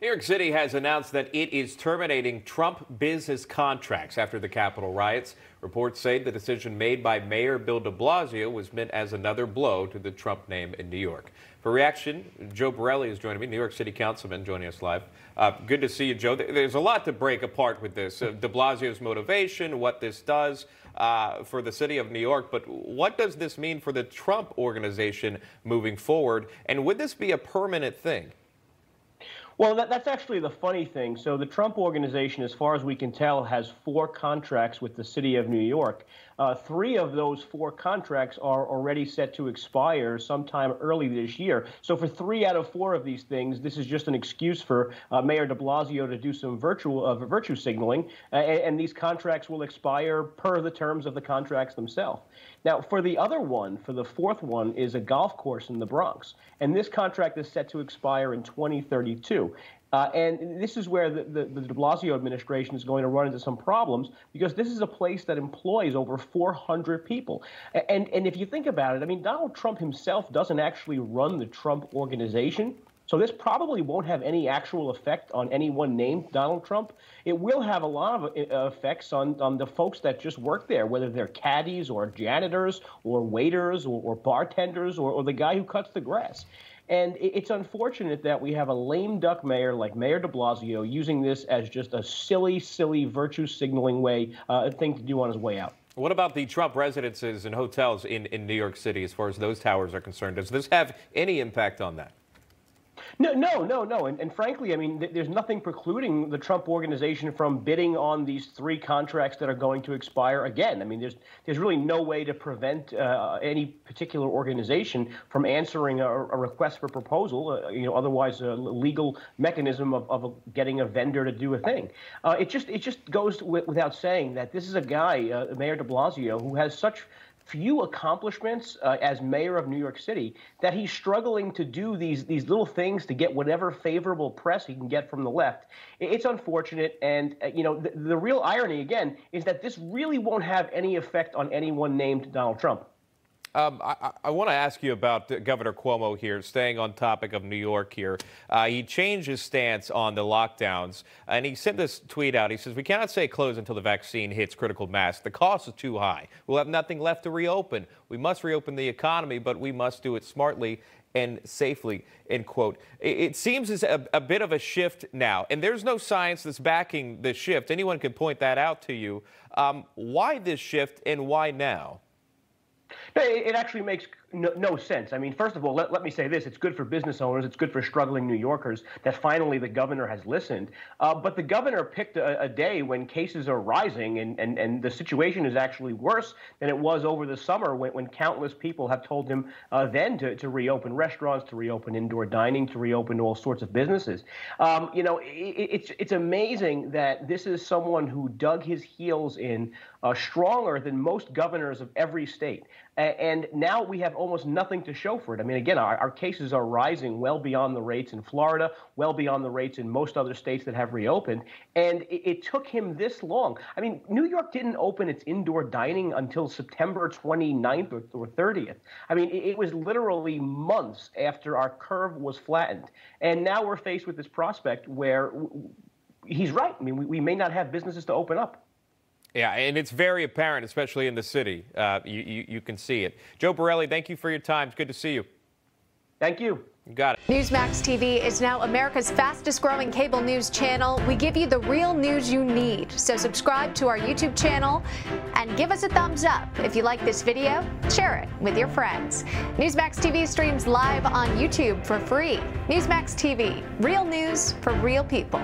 New York City has announced that it is terminating Trump business contracts after the Capitol riots. Reports say the decision made by Mayor Bill de Blasio was meant as another blow to the Trump name in New York. For reaction, Joe Borelli is joining me, New York City Councilman, joining us live. Good to see you, Joe. There's a lot to break apart with this. De Blasio's motivation, what this does for the city of New York, but what does this mean for the Trump organization moving forward? And would this be a permanent thing? Well, that's actually the funny thing. So the Trump organization, as far as we can tell, has 4 contracts with the city of New York. 3 of those 4 contracts are already set to expire sometime early this year. So for 3 out of 4 of these things, this is just an excuse for Mayor de Blasio to do some virtue signaling, and these contracts will expire per the terms of the contracts themselves. Now, for the other one, for the 4th one, is a golf course in the Bronx, and this contract is set to expire in 2032. And this is where the de Blasio administration is going to run into some problems, because this is a place that employs over 400 people. And if you think about it, I mean, Donald Trump himself doesn't actually run the Trump organization. So this probably won't have any actual effect on anyone named Donald Trump. It will have a lot of effects on the folks that just work there, whether they're caddies or janitors or waiters or bartenders or the guy who cuts the grass. And it's unfortunate that we have a lame duck mayor like Mayor de Blasio using this as just a silly, silly virtue signaling thing to do on his way out. What about the Trump residences and hotels in New York City as far as those towers are concerned? Does this have any impact on that? No. And frankly, I mean, there's nothing precluding the Trump organization from bidding on these 3 contracts that are going to expire again. I mean, there's really no way to prevent any particular organization from answering a request for proposal, otherwise a legal mechanism of getting a vendor to do a thing. It just goes without saying that this is a guy, Mayor de Blasio, who has such few accomplishments as mayor of New York City that he's struggling to do these little things to get whatever favorable press he can get from the left. It's unfortunate, and the real irony again is that this really won't have any effect on anyone named Donald Trump. I want to ask you about Governor Cuomo here, staying on topic of New York here. He changed his stance on the lockdowns, and he sent this tweet out. He says, "We cannot say close until the vaccine hits critical mass. The cost is too high. We'll have nothing left to reopen. We must reopen the economy, but we must do it smartly and safely," end quote. It seems as a bit of a shift now, and there's no science that's backing the shift. Anyone can point that out to you. Why this shift, and why now? It actually makes no sense. I mean, first of all, let me say this. It's good for business owners. It's good for struggling New Yorkers that finally the governor has listened. But the governor picked a day when cases are rising, and the situation is actually worse than it was over the summer when countless people have told him then to reopen restaurants, to reopen indoor dining, to reopen all sorts of businesses. It's amazing that this is someone who dug his heels in stronger than most governors of every state. And now we have almost nothing to show for it. I mean, again, our cases are rising well beyond the rates in Florida, well beyond the rates in most other states that have reopened. And it took him this long. I mean, New York didn't open its indoor dining until September 29th or 30th. I mean, it was literally months after our curve was flattened. And now we're faced with this prospect where he's right. I mean, we may not have businesses to open up. Yeah, and it's very apparent, especially in the city. You can see it. Joe Borelli, thank you for your time. It's good to see you. Thank you. You got it. Newsmax TV is now America's fastest growing cable news channel. We give you the real news you need. So subscribe to our YouTube channel and give us a thumbs up. If you like this video, share it with your friends. Newsmax TV streams live on YouTube for free. Newsmax TV, real news for real people.